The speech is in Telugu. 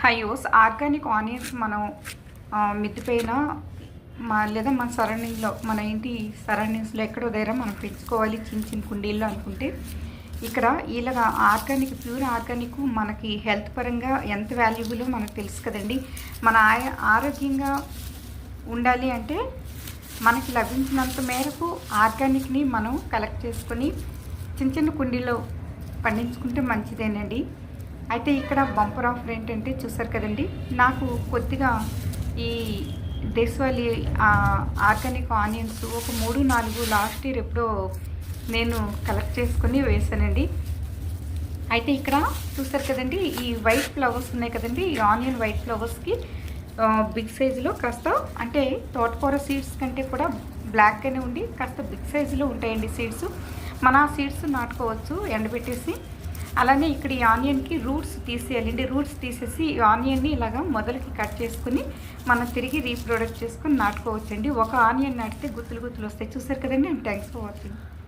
హయోస్ ఆర్గానిక్ ఆనియన్స్ మనం మిద్ది పైన లేదా మన సరౌండింగ్లో మన ఇంటి సరౌండింగ్స్లో ఎక్కడో దగ్గర మనం పెంచుకోవాలి చిన్న చిన్న కుండీల్లో అనుకుంటే ఇక్కడ ఇలాగా ఆర్గానిక్ ప్యూర్ ఆర్గానిక్ మనకి హెల్త్ పరంగా ఎంత వాల్యుబులో మనకు తెలుసు కదండి. మన ఆరోగ్యంగా ఉండాలి అంటే మనకి లభించినంత మేరకు ఆర్గానిక్ని మనం కలెక్ట్ చేసుకొని చిన్న చిన్న కుండీలో పండించుకుంటే మంచిదేనండి. అయితే ఇక్కడ బంపర్ ఆఫర్ ఏంటంటే చూసారు కదండి, నాకు కొద్దిగా ఈ దేశవాళీ ఆర్గానిక్ ఆనియన్స్ ఒక 3-4 లాస్ట్ ఇయర్ ఎప్పుడో నేను కలెక్ట్ చేసుకుని వేసానండి. అయితే ఇక్కడ చూసారు కదండి, ఈ వైట్ ఫ్లవర్స్ ఉన్నాయి కదండి, ఈ ఆనియన్ వైట్ ఫ్లవర్స్కి బిగ్ సైజులో కాస్త అంటే తోటకూర సీడ్స్ కంటే కూడా బ్లాక్గానే ఉండి కాస్త బిగ్ సైజులో ఉంటాయండి సీడ్స్. మన సీడ్స్ నాటుకోవచ్చు ఎండబెట్టేసి. అలానే ఇక్కడ ఈ ఆనియన్కి రూట్స్ తీసేయాలండి. రూట్స్ తీసేసి ఈ ఆనియన్ని ఇలాగా మొదలకి కట్ చేసుకుని మనం తిరిగి రీప్రొడక్ట్ చేసుకొని నాటుకోవచ్చండి. ఒక ఆనియన్ నాటితే గుత్తులు గుత్తులు వస్తాయి. చూసారు కదండి. Thanks for watching.